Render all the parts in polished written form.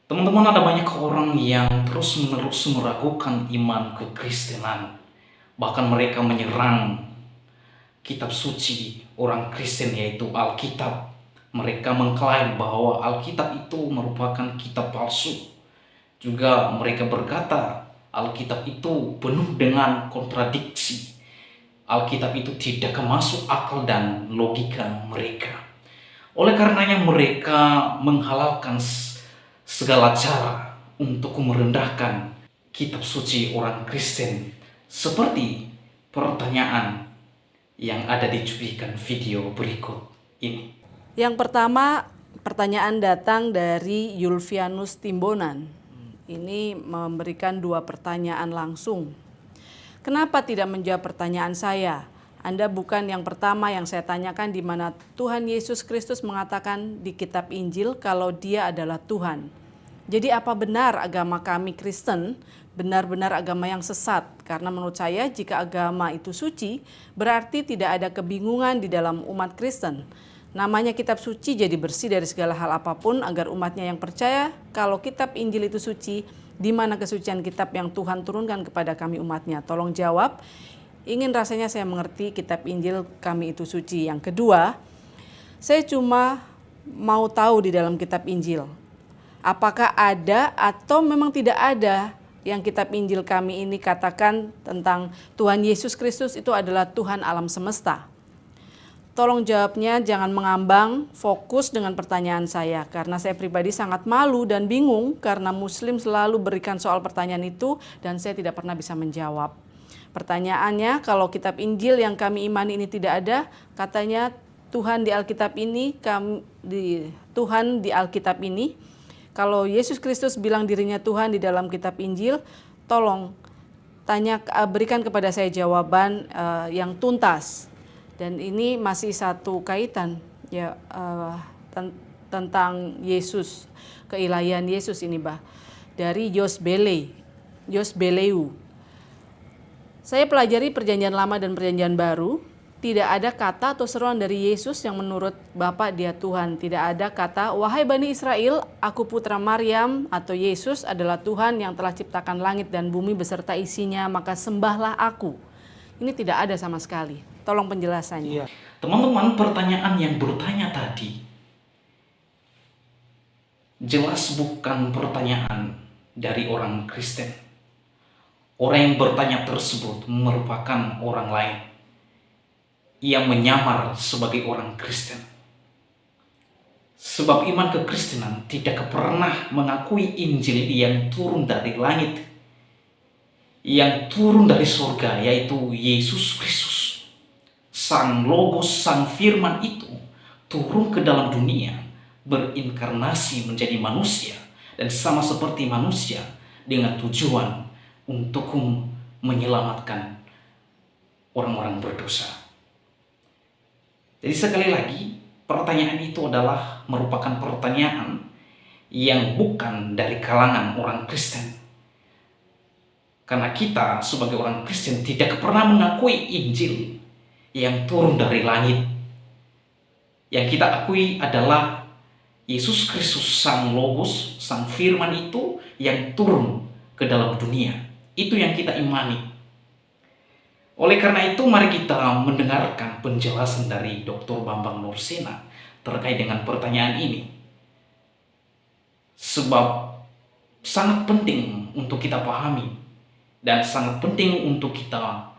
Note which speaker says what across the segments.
Speaker 1: Teman-teman, ada banyak orang yang terus-menerus meragukan iman kekristenan. Bahkan mereka menyerang kitab suci orang Kristen, yaitu Alkitab. Mereka mengklaim bahwa Alkitab itu merupakan kitab palsu. Juga mereka berkata Alkitab itu penuh dengan kontradiksi. Alkitab itu tidak masuk akal dan logika mereka. Oleh karenanya mereka menghalalkan segala cara untuk merendahkan kitab suci orang Kristen, seperti pertanyaan yang ada di cuplikan video berikut ini.
Speaker 2: Yang pertama, pertanyaan datang dari Yulvianus Timbonan. Ini memberikan dua pertanyaan langsung. Kenapa tidak menjawab pertanyaan saya? Anda bukan yang pertama yang saya tanyakan di mana Tuhan Yesus Kristus mengatakan di kitab Injil kalau Dia adalah Tuhan. Jadi apa benar agama kami Kristen benar-benar agama yang sesat? Karena menurut saya jika agama itu suci, berarti tidak ada kebingungan di dalam umat Kristen. Namanya kitab suci jadi bersih dari segala hal apapun agar umatnya yang percaya kalau kitab Injil itu suci, di mana kesucian kitab yang Tuhan turunkan kepada kami umatnya? Tolong jawab. Ingin rasanya saya mengerti kitab Injil kami itu suci. Yang kedua, saya cuma mau tahu di dalam kitab Injil, apakah ada atau memang tidak ada yang kitab Injil kami ini katakan tentang Tuhan Yesus Kristus itu adalah Tuhan alam semesta. Tolong jawabnya, jangan mengambang, fokus dengan pertanyaan saya. Karena saya pribadi sangat malu dan bingung karena Muslim selalu berikan soal pertanyaan itu dan saya tidak pernah bisa menjawab. Pertanyaannya, kalau kitab Injil yang kami imani ini tidak ada, katanya Tuhan di Alkitab ini, Tuhan di Alkitab ini, kalau Yesus Kristus bilang dirinya Tuhan di dalam kitab Injil, tolong berikan kepada saya jawaban yang tuntas. Dan ini masih satu kaitan ya tentang Yesus, keilahian Yesus ini, Bah. Dari Jos Beleu. Saya pelajari Perjanjian Lama dan Perjanjian Baru, tidak ada kata atau seruan dari Yesus yang menurut Bapak Dia Tuhan. Tidak ada kata, wahai Bani Israel, aku putra Maryam, atau Yesus adalah Tuhan yang telah ciptakan langit dan bumi beserta isinya, maka sembahlah aku. Ini tidak ada sama sekali. Tolong penjelasannya.
Speaker 1: Teman-teman, pertanyaan yang bertanya tadi jelas bukan pertanyaan dari orang Kristen. Orang yang bertanya tersebut merupakan orang lain yang menyamar sebagai orang Kristen. Sebab iman kekristenan tidak pernah mengakui Injil yang turun dari langit, yang turun dari surga, yaitu Yesus Kristus. Sang Logos, Sang Firman itu turun ke dalam dunia, berinkarnasi menjadi manusia, dan sama seperti manusia dengan tujuan untuk menyelamatkan orang-orang berdosa. Jadi sekali lagi, pertanyaan itu adalah merupakan pertanyaan yang bukan dari kalangan orang Kristen. Karena kita sebagai orang Kristen tidak pernah mengakui Injil yang turun dari langit. Yang kita akui adalah Yesus Kristus, Sang Logos, Sang Firman itu yang turun ke dalam dunia. Itu yang kita imani. Oleh karena itu, mari kita mendengarkan penjelasan dari Dr. Bambang Nursena terkait dengan pertanyaan ini. Sebab sangat penting untuk kita pahami dan sangat penting untuk kita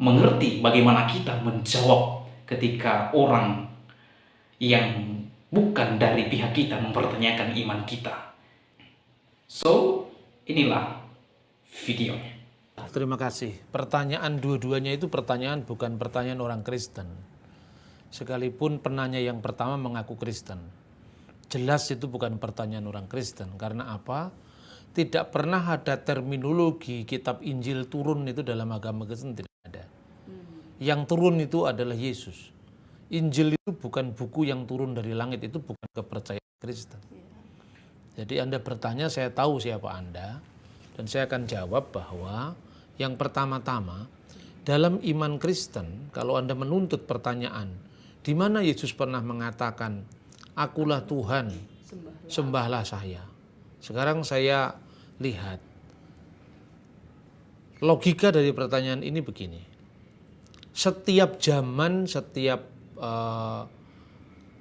Speaker 1: mengerti bagaimana kita menjawab ketika orang yang bukan dari pihak kita mempertanyakan iman kita. So, inilah videonya.
Speaker 3: Terima kasih. Pertanyaan dua-duanya itu pertanyaan bukan pertanyaan orang Kristen. Sekalipun penanya yang pertama mengaku Kristen. Jelas itu bukan pertanyaan orang Kristen. Karena apa? Tidak pernah ada terminologi kitab Injil turun itu dalam agama Kristen, tidak ada. Yang turun itu adalah Yesus. Injil itu bukan buku yang turun dari langit, itu bukan kepercayaan Kristen. Jadi Anda bertanya, saya tahu siapa Anda, dan saya akan jawab bahwa yang pertama-tama dalam iman Kristen, kalau Anda menuntut pertanyaan, di mana Yesus pernah mengatakan, akulah Tuhan, sembahlah saya. Sekarang saya lihat logika dari pertanyaan ini begini. Setiap zaman, setiap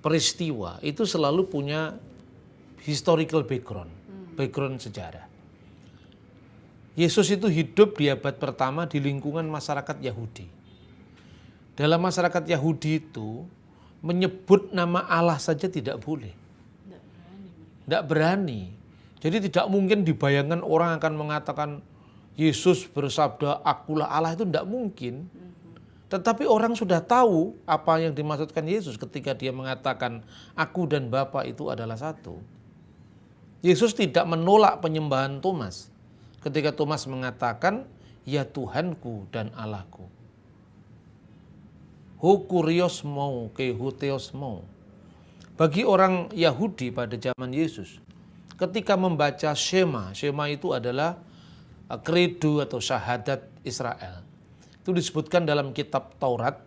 Speaker 3: peristiwa itu selalu punya historical background sejarah. Yesus itu hidup di abad pertama di lingkungan masyarakat Yahudi. Dalam masyarakat Yahudi itu menyebut nama Allah saja tidak boleh. Tidak berani. Jadi tidak mungkin dibayangkan orang akan mengatakan Yesus bersabda akulah Allah, itu tidak mungkin. Tetapi orang sudah tahu apa yang dimaksudkan Yesus ketika dia mengatakan aku dan Bapa itu adalah satu. Yesus tidak menolak penyembahan Thomas ketika Thomas mengatakan ya Tuhanku dan Allahku. Ho kurios mau ke huteos mau. Bagi orang Yahudi pada zaman Yesus, ketika membaca Shema itu adalah kredo atau syahadat Israel. Itu disebutkan dalam kitab Taurat,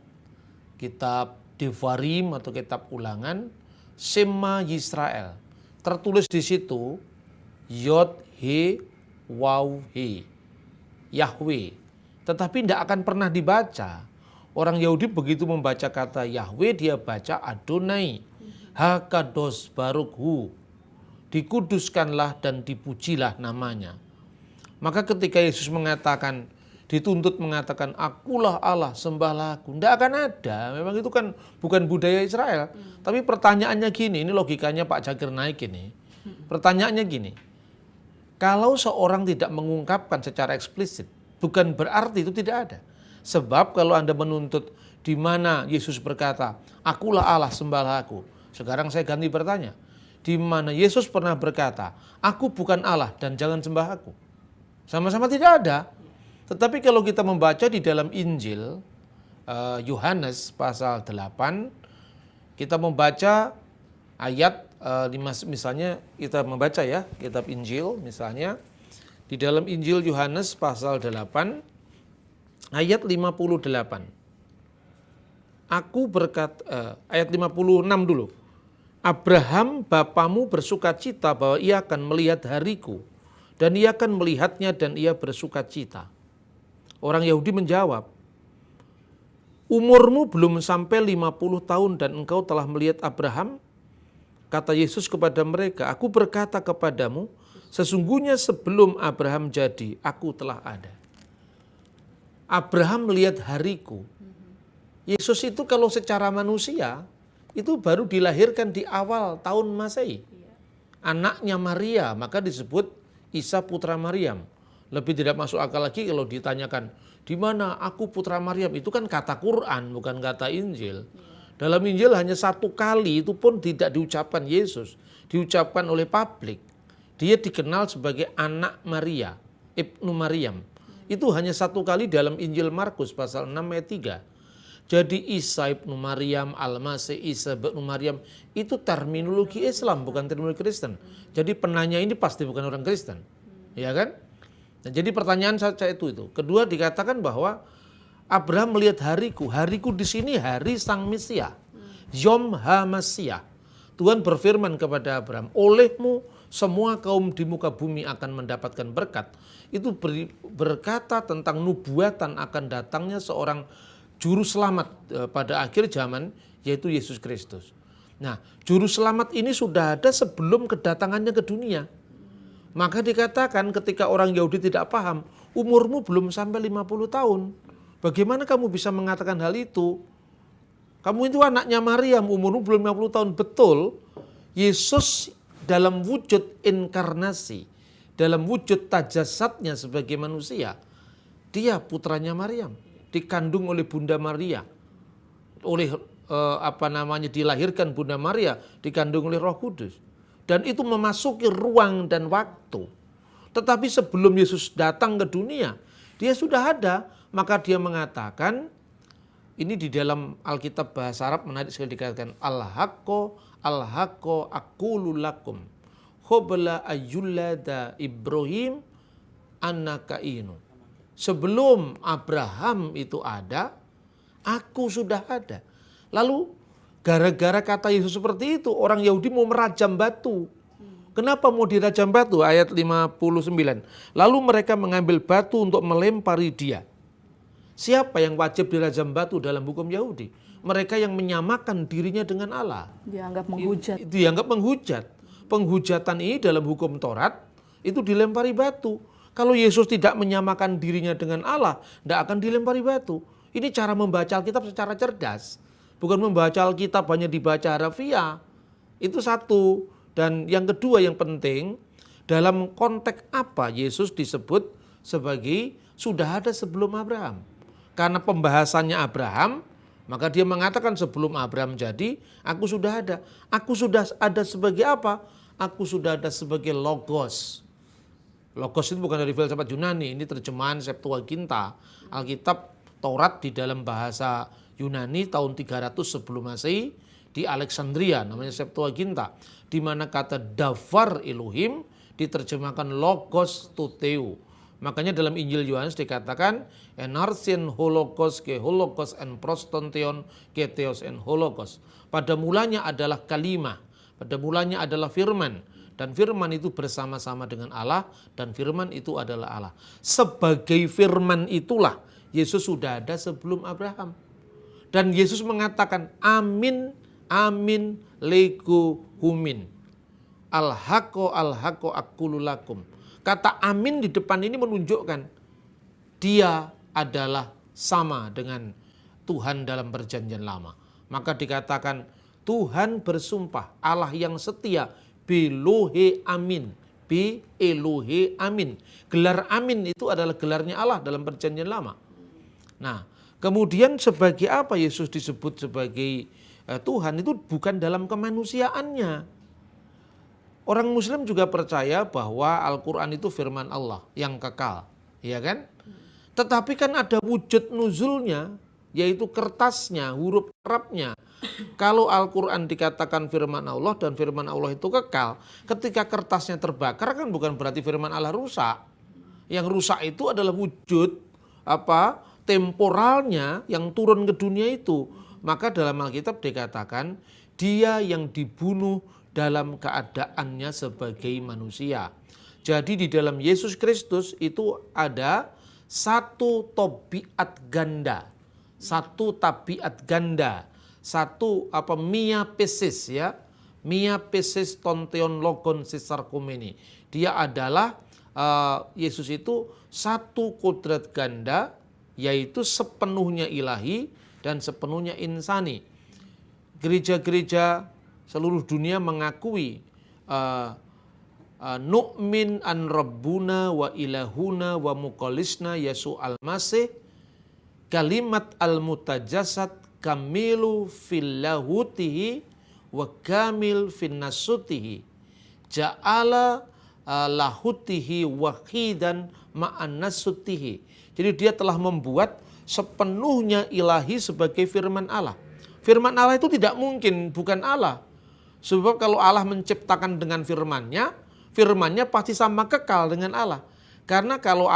Speaker 3: kitab Devarim atau kitab Ulangan, Shema Yisrael. Tertulis di situ Yod He Waw He, Yahweh. Tetapi tidak akan pernah dibaca. Orang Yahudi begitu membaca kata Yahweh, dia baca Adonai, Hakados Barukhu, dikuduskanlah dan dipujilah namanya. Maka ketika Yesus mengatakan, dituntut mengatakan akulah Allah, sembahlah aku, tidak akan ada. Memang itu kan bukan budaya Israel. Tapi pertanyaannya gini, ini logikanya Pak Zakir Naik ini. Pertanyaannya gini, kalau seorang tidak mengungkapkan secara eksplisit, bukan berarti itu tidak ada. Sebab kalau Anda menuntut di mana Yesus berkata, akulah Allah, sembahlah aku. Sekarang saya ganti bertanya, di mana Yesus pernah berkata, aku bukan Allah dan jangan sembah aku? Sama-sama tidak ada. Tetapi kalau kita membaca di dalam Injil Yohanes pasal 8, kita membaca ayat 5, misalnya kita membaca ya kitab Injil, misalnya di dalam Injil Yohanes pasal 8 ayat 58. Aku berkata, ayat 56 dulu. Abraham bapamu bersukacita bahwa ia akan melihat hariku, dan ia akan melihatnya dan ia bersukacita. Orang Yahudi menjawab, umurmu belum sampai 50 tahun dan engkau telah melihat Abraham? Kata Yesus kepada mereka, aku berkata kepadamu, sesungguhnya sebelum Abraham jadi, aku telah ada. Abraham melihat hariku. Yesus itu kalau secara manusia, itu baru dilahirkan di awal tahun Masehi. Anaknya Maria, maka disebut Isa putra Maryam. Lebih tidak masuk akal lagi kalau ditanyakan, di mana aku putra Maryam? Itu kan kata Quran, bukan kata Injil. Dalam Injil hanya satu kali, itu pun tidak diucapkan Yesus. Diucapkan oleh publik. Dia dikenal sebagai anak Maria, Ibnu Maryam. Itu hanya satu kali dalam Injil Markus pasal 6 ayat 3. Jadi Isa ibnu Maryam, Al-Masih Isa ibnu Maryam, itu terminologi Islam, bukan terminologi Kristen. Jadi penanya ini pasti bukan orang Kristen. Ya kan? Nah, jadi pertanyaan saya itu. Kedua dikatakan bahwa Abraham melihat hariku. Hariku di sini hari Sang Mesia. Yom HaMasiah. Tuhan berfirman kepada Abraham, olehmu semua kaum di muka bumi akan mendapatkan berkat. Itu berkata tentang nubuatan akan datangnya seorang juru selamat pada akhir zaman, yaitu Yesus Kristus. Nah, juru selamat ini sudah ada sebelum kedatangannya ke dunia. Maka dikatakan ketika orang Yahudi tidak paham, umurmu belum sampai 50 tahun. Bagaimana kamu bisa mengatakan hal itu? Kamu itu anaknya Maryam, umurmu belum 50 tahun. Betul, Yesus dalam wujud inkarnasi, dalam wujud tajasadnya sebagai manusia, dia putranya Maryam. Dikandung oleh Bunda Maria, dilahirkan Bunda Maria, dikandung oleh Roh Kudus, dan itu memasuki ruang dan waktu. Tetapi sebelum Yesus datang ke dunia, dia sudah ada. Maka dia mengatakan, ini di dalam Alkitab bahasa Arab menarik sekali dikatakan, Al-Haqqo aqulu lakum qabla ayyulada Ibrahim annaka inu. Sebelum Abraham itu ada, aku sudah ada. Lalu gara-gara kata Yesus seperti itu, orang Yahudi mau merajam batu Kenapa mau dirajam batu? Ayat 59. Lalu mereka mengambil batu untuk melempari dia. Siapa yang wajib dirajam batu dalam hukum Yahudi? Mereka yang menyamakan dirinya dengan Allah.
Speaker 2: Dianggap menghujat.
Speaker 3: Itu dianggap menghujat. Penghujatan ini dalam hukum Taurat itu dilempari batu. Kalau Yesus tidak menyamakan dirinya dengan Allah, tidak akan dilempari batu. Ini cara membaca Alkitab secara cerdas. Bukan membaca Alkitab hanya dibaca harafiah. Itu satu. Dan yang kedua yang penting, dalam konteks apa Yesus disebut sebagai sudah ada sebelum Abraham. Karena pembahasannya Abraham, maka dia mengatakan sebelum Abraham jadi, aku sudah ada. Aku sudah ada sebagai apa? Aku sudah ada sebagai Logos. Logos itu bukan dari filsafat Yunani, ini terjemahan Septuaginta. Alkitab Taurat di dalam bahasa Yunani tahun 300 sebelum Masehi di Alexandria, namanya Septuaginta, di mana kata davar Elohim diterjemahkan Logos Tuteu. Makanya dalam Injil Yohanes dikatakan enarsin holokos ke holokos en prostonteon ke theos en holokos. Pada mulanya adalah kalimah, pada mulanya adalah firman. Dan firman itu bersama-sama dengan Allah dan firman itu adalah Allah. Sebagai firman itulah Yesus sudah ada sebelum Abraham. Dan Yesus mengatakan amin, amin, lego humin. Al-haqo akululakum. Kata amin di depan ini menunjukkan dia adalah sama dengan Tuhan dalam perjanjian lama. Maka dikatakan Tuhan bersumpah, Allah yang setia, Belohe amin, Be Elohe amin. Gelar amin itu adalah gelarnya Allah dalam perjanjian lama. Nah, kemudian sebagai apa Yesus disebut sebagai Tuhan itu bukan dalam kemanusiaannya. Orang Muslim juga percaya bahwa Al-Quran itu firman Allah yang kekal, ya kan? Tetapi kan ada wujud nuzulnya, yaitu kertasnya, huruf Arabnya. Kalau Al-Quran dikatakan firman Allah dan firman Allah itu kekal, ketika kertasnya terbakar kan bukan berarti firman Allah rusak. Yang rusak itu adalah wujud temporalnya yang turun ke dunia itu. Maka dalam Alkitab dikatakan dia yang dibunuh dalam keadaannya sebagai manusia. Jadi di dalam Yesus Kristus itu ada satu tabiat ganda. Satu tabiat ganda. Satu mia pesis ya. Mia pesis tonteon logon sisarkumeni. Dia adalah Yesus itu satu kodrat ganda, yaitu sepenuhnya ilahi dan sepenuhnya insani. Gereja-gereja seluruh dunia mengakui nu'min an rabbuna wa ilahuna wa muqallisna Yesu al-Masih kalimat al-mutajasad kamilu fil lahutihi wa kamil fin nasutihi ja'ala lahutihi wahidan ma'an nasutihi. Jadi dia telah membuat sepenuhnya ilahi sebagai firman Allah. Firman Allah itu tidak mungkin bukan Allah. Sebab kalau Allah menciptakan dengan firman-Nya, firman-Nya pasti sama kekal dengan Allah. Karena kalau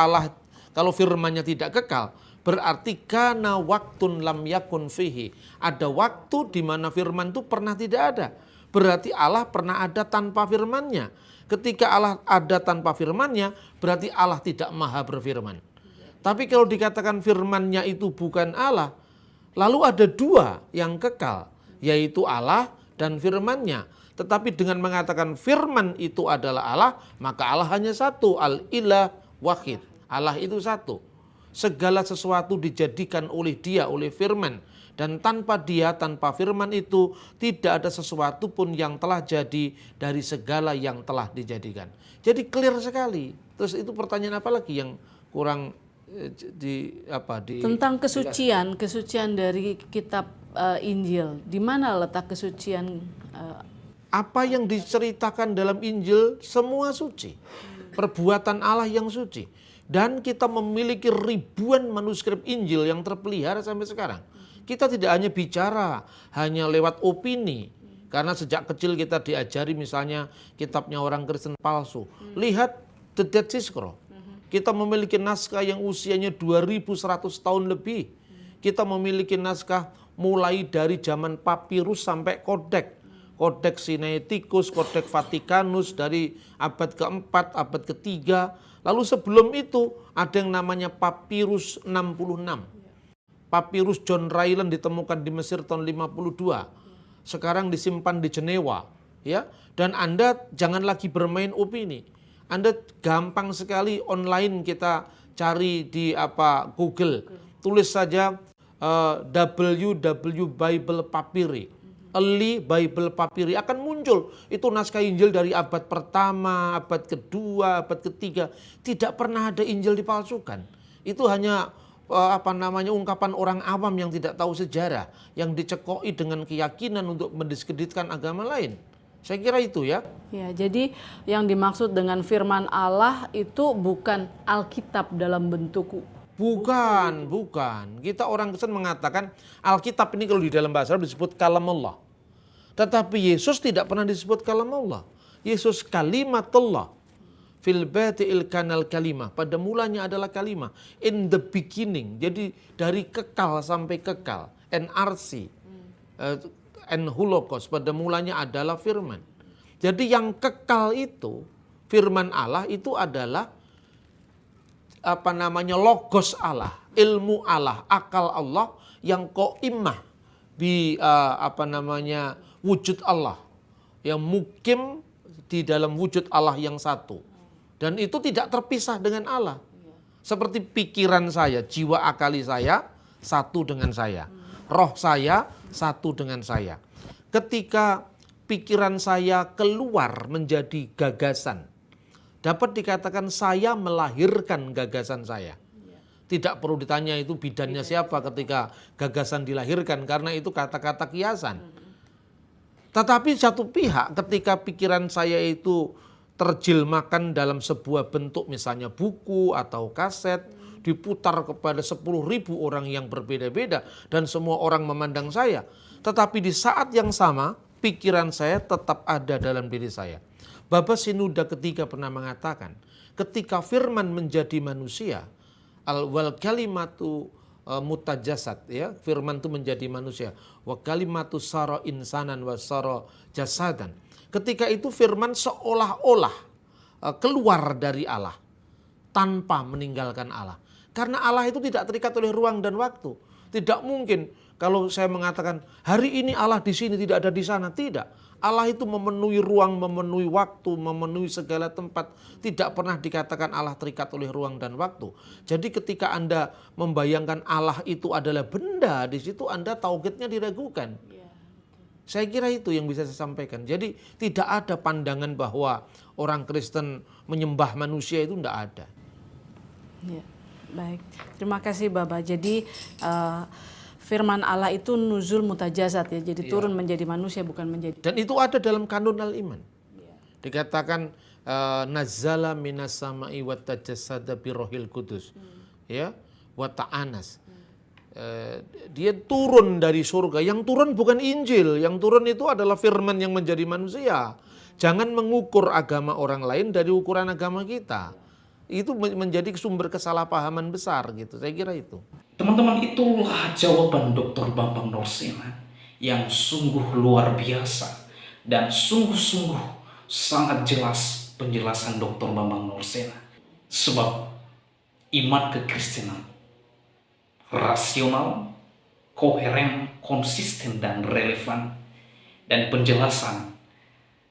Speaker 3: firman-Nya tidak kekal, berarti kana waktun lam yakun fihi. Ada waktu di mana firman itu pernah tidak ada. Berarti Allah pernah ada tanpa firman-Nya. Ketika Allah ada tanpa firman-Nya, berarti Allah tidak maha berfirman. Tapi kalau dikatakan firman-Nya itu bukan Allah, lalu ada dua yang kekal, yaitu Allah dan firman-Nya. Tetapi dengan mengatakan firman itu adalah Allah, maka Allah hanya satu, al-ilah wahid. Allah itu satu. Segala sesuatu dijadikan oleh dia, oleh firman. Dan tanpa dia, tanpa firman itu, tidak ada sesuatu pun yang telah jadi dari segala yang telah dijadikan. Jadi clear sekali. Terus itu pertanyaan apa lagi yang kurang
Speaker 2: tentang kesucian dari kitab Injil. Di mana letak kesucian?
Speaker 3: Apa yang diceritakan dalam Injil semua suci. Perbuatan Allah yang suci. Dan kita memiliki ribuan manuskrip Injil yang terpelihara sampai sekarang. Kita tidak hanya bicara hanya lewat opini. Karena sejak kecil kita diajari misalnya kitabnya orang Kristen palsu. Lihat The Dead Sea Scroll. Kita memiliki naskah yang usianya 2100 tahun lebih. Kita memiliki naskah mulai dari zaman papirus sampai kodek. Codex Sinaiticus, Codex Vaticanus dari abad keempat, abad ketiga. Lalu sebelum itu ada yang namanya Papyrus 66. Papyrus John Ryland ditemukan di Mesir tahun 52. Sekarang disimpan di Jenewa, ya. Dan Anda jangan lagi bermain opini. Anda gampang sekali online kita cari di Google. Tulis saja WW Bible Papyri. Early Bible Papyri akan muncul. Itu naskah Injil dari abad pertama, abad kedua, abad ketiga. Tidak pernah ada Injil dipalsukan. Itu hanya ungkapan orang awam yang tidak tahu sejarah, yang dicekoi dengan keyakinan untuk mendiskreditkan agama lain. Saya kira itu ya.
Speaker 2: Ya, jadi yang dimaksud dengan firman Allah itu bukan Alkitab dalam bentuk.
Speaker 3: Bukan. Kita orang Kristen mengatakan Alkitab ini kalau di dalam bahasa Arab disebut kalamullah. Tetapi Yesus tidak pernah disebut kalamullah. Yesus kalimatullah. Fil bati'il kanal kalimah. Pada mulanya adalah kalimah. In the beginning. Jadi dari kekal sampai kekal. NRC. And Holocaust. Pada mulanya adalah firman. Jadi yang kekal itu, firman Allah itu adalah logos Allah. Ilmu Allah. Akal Allah yang qaimah di wujud Allah. Yang mukim di dalam wujud Allah yang satu. Dan itu tidak terpisah dengan Allah. Seperti pikiran saya, jiwa akali saya, satu dengan saya. Roh saya, satu dengan saya. Ketika pikiran saya keluar menjadi gagasan, dapat dikatakan saya melahirkan gagasan saya. Tidak perlu ditanya itu bidannya siapa ketika gagasan dilahirkan, karena itu kata-kata kiasan. Tetapi satu pihak ketika pikiran saya itu terjemahkan dalam sebuah bentuk misalnya buku atau kaset, diputar kepada 10.000 orang yang berbeda-beda dan semua orang memandang saya. Tetapi di saat yang sama pikiran saya tetap ada dalam diri saya. Bapa Sinuda ketiga pernah mengatakan ketika firman menjadi manusia, wal kalimatu mutajasad, ya, firman itu menjadi manusia, wa kalimatu sara insanan wa sara jasadan. Ketika itu firman seolah-olah keluar dari Allah tanpa meninggalkan Allah. Karena Allah itu tidak terikat oleh ruang dan waktu. Tidak mungkin kalau saya mengatakan hari ini Allah di sini tidak ada di sana. Tidak. Allah itu memenuhi ruang, memenuhi waktu, memenuhi segala tempat. Tidak pernah dikatakan Allah terikat oleh ruang dan waktu. Jadi ketika Anda membayangkan Allah itu adalah benda, di situ Anda tauhidnya diragukan. Saya kira itu yang bisa saya sampaikan. Jadi tidak ada pandangan bahwa orang Kristen menyembah manusia, itu tidak ada.
Speaker 2: Ya, baik. Terima kasih Bapak. Jadi firman Allah itu nuzul mutajazat, ya. Jadi turun menjadi manusia, bukan menjadi.
Speaker 3: Dan itu ada dalam kanun al-iman. Dikatakan nazzala minas sama'i wa tajassada birohil kudus. Ya, wa ta'anas. Dia turun dari surga. Yang turun bukan Injil, yang turun itu adalah firman yang menjadi manusia. Jangan mengukur agama orang lain dari ukuran agama kita. Itu menjadi sumber kesalahpahaman besar gitu. Saya kira itu.
Speaker 1: Teman-teman, itulah jawaban Dr. Bambang Norsena yang sungguh luar biasa dan sungguh-sungguh sangat jelas penjelasan Dr. Bambang Norsena. Sebab iman kekristenan rasional, koheren, konsisten, dan relevan. Dan penjelasan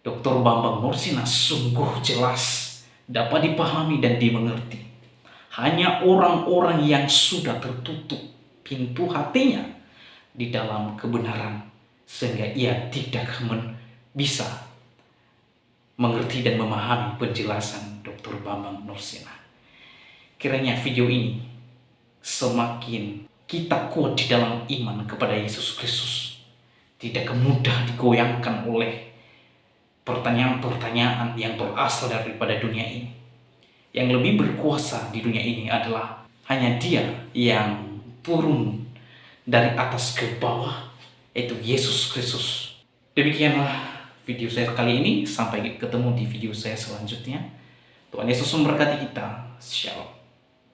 Speaker 1: Dr. Bambang Norsena sungguh jelas, dapat dipahami dan dimengerti. Hanya orang-orang yang sudah tertutup pintu hatinya di dalam kebenaran, sehingga ia tidak bisa mengerti dan memahami penjelasan Dr. Bambang Norsena. Kiranya video ini semakin kita kuat di dalam iman kepada Yesus Kristus, tidak mudah digoyangkan oleh pertanyaan-pertanyaan yang berasal daripada dunia ini. Yang lebih berkuasa di dunia ini adalah hanya Dia yang turun dari atas ke bawah, yaitu Yesus Kristus. Demikianlah video saya kali ini. Sampai ketemu di video saya selanjutnya. Tuhan Yesus memberkati kita. Shalom.